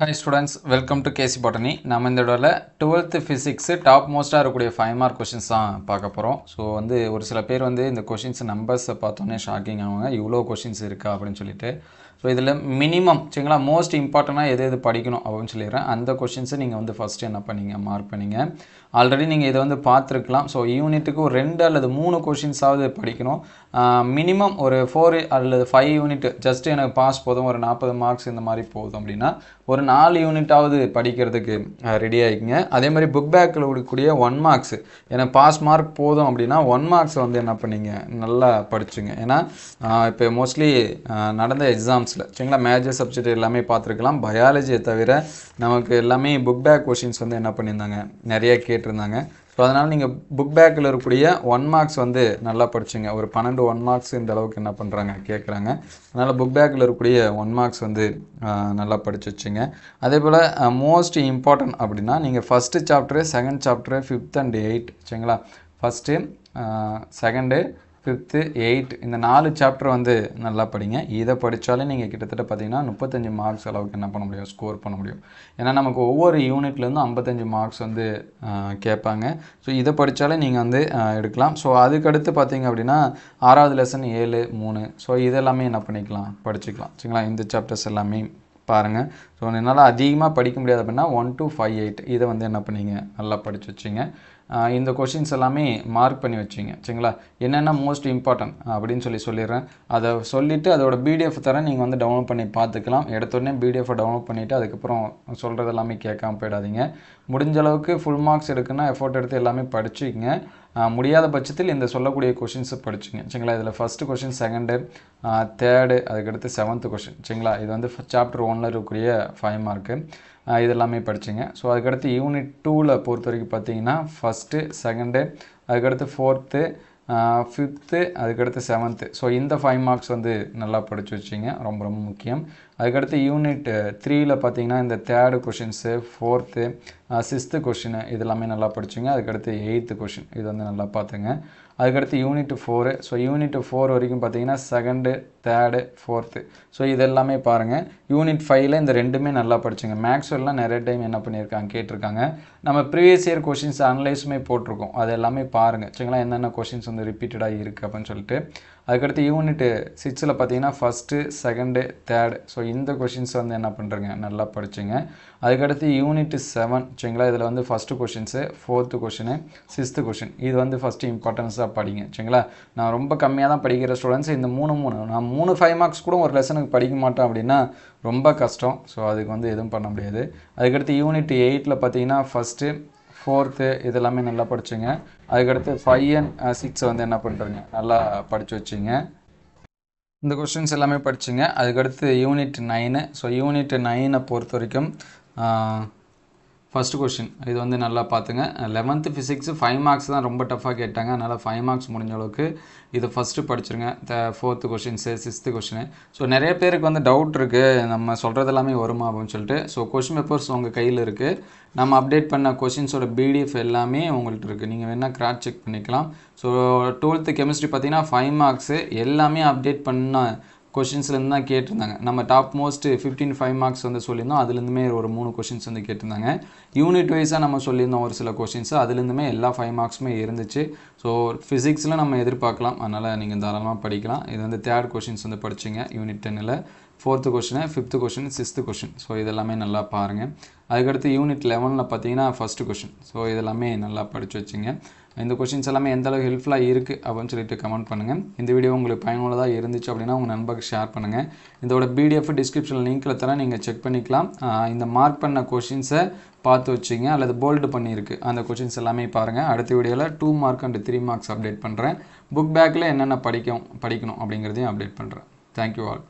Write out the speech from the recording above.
Hi students, welcome to KC Botany. நம்ம இந்த தடவை 12th physics டாப் மோஸ்டா இருக்கக்கூடிய 5 மார்க் क्वेश्चंस தான் பார்க்க போறோம். சோ ஒரு சில பேர் இந்த क्वेश्चंस நம்பர்ஸ் பார்த்தோனே ஷாக்கிங் ஆவாங்க. இவ்ளோ क्वेश्चंस இருக்கா அப்படினு சொல்லிட்டு. சோ இதுல மினிமம் சரிங்களா மோஸ்ட் இம்பார்ட்டன்ட்டா எது படிக்கணும் அப்படினு சொல்லிறேன். அந்த क्वेश्चंस நீங்க ஃபர்ஸ்ட் என்ன பண்ணீங்க மார்க் பண்ணீங்க. ஆல்ரெடி நீங்க இத பார்த்திருக்கலாம். சோ யூனிட்டுக்கு ஒரு 2 அல்லது 3 क्वेश्चंस ஆவது படிக்கணும். மினிமம் ஒரு 4 அல்லது 5 யூனிட் ஜஸ்ட் எனக்கு பாஸ் போதும் ஒரு 40 மார்க்ஸ் இந்த மாதிரி போதும் அப்படினா ஒரு 4 யூனிட் ஆவது படிக்கிறதுக்கு ரெடி ஆயிங்க. அதே மாதிரி புக் பேக்ல கூடிய 1 மார்க்ஸ் எனக்கு பாஸ் மார்க் போதும் அப்படினா 1 மார்க்ஸ் என்ன பண்ணீங்க நல்லா படிச்சுங்க. ஏனா இப்போ மோஸ்ட்லி நடந்த எக்ஸாம்ஸ்ல சரிங்களா மேஜர் சப்ஜெக்ட் எல்லாமே பார்த்திருக்கலாம். பயாலஜியை தவிர நமக்கு எல்லாமே புக் பேக் क्वेश्चंस என்ன பண்ணிருந்தாங்க நிறைய கேட்டிருந்தாங்க. சோ அதனால நீங்க புக் பேக்ல இருக்கக்கூடிய 1 மார்க்ஸ் நல்லா படிச்சுங்க. ஒரு 12 1 மார்க்ஸ் இந்த அளவுக்கு என்ன பண்றாங்க கேக்குறாங்க. அதனால புக் பேக்ல இருக்கக்கூடிய 1 மார்க்ஸ் நல்லா படிச்சு வச்சுங்க. அதே போல மோஸ்ட் இம்பார்ட்டன்ட் அப்படினா நீங்க first chapter, second chapter, 5th and 8th சரிங்களா. ஃபர்ஸ்ட், செகண்ட், 5th, 8th இந்த 4 சாப்டர் நல்லா படிங்க. இத படிச்சாலே நீங்க கிட்டத்தட்ட பாத்தீங்கன்னா 35 மார்க்ஸ் அளவுக்கு என்ன பண்ண முடியும் ஸ்கோர் பண்ண முடியும். ஏனா நமக்கு ஒவ்வொரு யூனிட்ல இருந்து 55 மார்க்ஸ் கேட்பாங்க. சோ இத படிச்சாலே நீங்க எடுக்கலாம். சோ அதுக்கு அடுத்து பாத்தீங்க அப்படினா 6வது லெசன் 7 3 சோ இதெல்லாம் என்ன பண்ணிக்கலாம் படிச்சுக்கலாம். சரிங்களா. இந்த சாப்டர்ஸ் எல்லாமே பாருங்க. சோ என்னால அதிகமா படிக்க முடியாது அப்படினா 1 to 5 8 இத என்ன பண்ணீங்க நல்லா படிச்சு வச்சீங்க. இந்த क्वेश्चंस எல்லாமே மார்க் பண்ணி வச்சீங்க. சரிங்களா. என்னென்ன மோஸ்ட் இம்பார்ட்டன்ட் அப்படினு சொல்லிறேன். அத சொல்லிட்டு அதோட PDF தரேன் நீங்க டவுன்லோட் பண்ணி பார்த்துக்கலாம். எடுத்த உடனே PDF டவுன்லோட் பண்ணிட்டு அதுக்கு அப்புறம் சொல்றது எல்லாமே கேட்காம போய்டாதீங்க. முடிஞ்ச அளவுக்கு ஃபுல் மார்க்ஸ் எடுக்கனா எஃபோர்ட் எடுத்து எல்லாமே படிச்சுங்க. முடியாத பட்சத்தில் இந்த சொல்லக்கூடிய क्वेश्चंस படிச்சுங்க. சரிங்களா. இதுல ஃபர்ஸ்ட் क्वेश्चन, செகண்ட், தேர்ட் அதுக்கு அடுத்து 7th क्वेश्चन சரிங்களா. இது சாப்டர் 1ல இருக்கக்கூடிய 5 மார்க். இதெல்லாம் படிச்சுங்க. சோ அதுக்கு அடுத்து யூனிட் 2ல பொறுத்தவரைக்கும் பாத்தீங்கன்னா ஃபர்ஸ்ட், செகண்ட் அதுக்கு அடுத்து 4th, 5th அதுக்கு அடுத்து 7th சோ இந்த 5 மார்க்ஸ் நல்லா படிச்சு வச்சீங்க. ரொம்ப ரொம்ப முக்கியம். அதுக்கு அடுத்து யூனிட் 3ல பாத்தீங்கன்னா இந்த third questions, 4th, 6th question இதெல்லாம் நல்லா படிச்சீங்க. அதுக்கு அடுத்து 8th क्वेश्चन இது நல்லா பாத்துங்க. அதுக்கு அடுத்து யூனிட் 4 சோ யூனிட் 4 வரைக்கும் பாத்தீங்கன்னா செகண்ட், தேர்ட், 4th சோ இதெல்லாம் பாருங்க. யூனிட் 5ல இந்த ரெண்டுமே நல்லா படிச்சீங்க. மேக்ஸ் எல்லாம் நிறைய டைம் என்ன பண்ணிருக்காங்க கேட்டிருக்காங்க. நம்ம previous year क्वेश्चंस அனலைஸ்மே போட்டுருக்கோம். அது எல்லாமே பாருங்க. சரிங்களா. என்னென்ன क्वेश्चंस ரிப்பீட்டடா இருக்கு அப்படினு சொல்லிட்டு. அதுக்கு அடுத்து யூனிட் 6ல பாத்தீங்கன்னா ஃபர்ஸ்ட், செகண்ட், தேர்ட் சோ இந்த क्वेश्चंस என்ன பண்றீங்க நல்லா படிச்சீங்க. அதுக்கு அடுத்து யூனிட் 7 சரிங்களா. இதுல first questions, 4th question, 6th question இது ஃபர்ஸ்ட் இம்பார்ட்டன்ஸா படிங்க. சரிங்களா. நான் ரொம்ப கம்மியா தான் படிக்கிற ஸ்டூடண்ட்ஸ் இந்த 3 நான் 3 5 மார்க்ஸ் கூட ஒரு லெசனுக்கு படிக்க மாட்டேன் அப்படினா ரொம்ப கஷ்டம். சோ அதுக்கு எதுவும் பண்ண முடியாது. அதுக்கு அடுத்து யூனிட் 8ல பாத்தீங்கன்னா ஃபர்ஸ்ட், 4th இதெல்லாம் நல்லா படிச்சீங்க. அதுக்கு அடுத்து 5 and 6 என்ன பண்றீங்க நல்லா படிச்சு வச்சீங்க. இந்த क्वेश्चंस எல்லாமே படிச்சீங்க. அதுக்கு அடுத்து யூனிட் 9 சோ யூனிட் 9 பொறுத்தவரைக்கும் ஃபர்ஸ்ட் क्वेश्चन இது நல்லா பாத்துங்க. 11th physics 5 மார்க்ஸ் தான் ரொம்ப டஃபா கேட்டாங்க. அதனால 5 மார்க்ஸ் முடிஞ்ச அளவுக்கு இது ஃபர்ஸ்ட் படிச்சிருங்க. 4th questions, 6th question so நிறைய பேருக்கு டவுட் இருக்கு. நம்ம சொல்றது எல்லாமே வருமா அப்படினு சொல்லிட்டு. சோ क्वेश्चन பேப்பர்ஸ் உங்க கையில இருக்கு. நம்ம அப்டேட் பண்ண क्वेश्चंस ஓட PDF எல்லாமே உங்கள்ட்ட இருக்கு. நீங்க வேணா கிராஸ் செக் பண்ணிக்கலாம். சோ 12th கெமிஸ்ட்ரி பாத்தீங்கன்னா 5 மார்க்ஸ் எல்லாமே அப்டேட் பண்ண क्वेश्चंसல இருந்து தான் கேட்டிருந்தாங்க. நம்ம டாப் மோஸ்ட் 15 5 மார்க்ஸ் சொல்லிருந்தோம். அதுல இருந்துமே ஒரு 3 क्वेश्चंस கேட்டிருந்தாங்க. யூனிட் வைஸா நம்ம சொல்லிருந்தோம் ஒரு சில क्वेश्चंस அதுல இருந்துமே எல்லா 5 மார்க்ஸ்மே இருந்துச்சு. சோ பிசிக்ஸ்ல நம்ம எதிர்பார்க்கலாம். அதனால நீங்க தாராளமா படிக்கலாம். இது தேர்ட் क्वेश्चंस படிச்சீங்க யூனிட் 10ல. 4th question, 5th question, 6th question so இதெல்லாம் நல்லா பாருங்க. அதுக்கு அடுத்து யூனிட் 11ல பாத்தீங்கன்னா ஃபர்ஸ்ட் क्वेश्चन சோ இதெல்லாம் நல்லா படிச்சு வச்சீங்க. இந்த क्वेश्चंस எல்லாமே எந்த அளவுக்கு ஹெல்ப்ஃபுல்லா இருக்கு அப்படினு சொல்லிட்டு கமெண்ட் பண்ணுங்க. இந்த வீடியோ உங்களுக்கு பயனுள்ளதா இருந்துச்சு அப்படினா உங்க நண்பர்களுக்கு ஷேர் பண்ணுங்க. இதோட PDF டிஸ்கிரிப்ஷன்ல லிங்க்ல தரேன் நீங்க செக் பண்ணிக்கலாம். இந்த மார்க் பண்ண क्वेश्चंस பார்த்து வச்சீங்க அல்லது போல்ட் பண்ணிருக்கு அந்த क्वेश्चंस எல்லாமே பாருங்க. அடுத்த வீடியோல 2 மார்க் and 3 மார்க்ஸ் அப்டேட் பண்றேன். புக் பேக்ல என்னென்ன படிக்கணும் அப்படிங்கறதையும் அப்டேட் பண்றேன். Thank you all.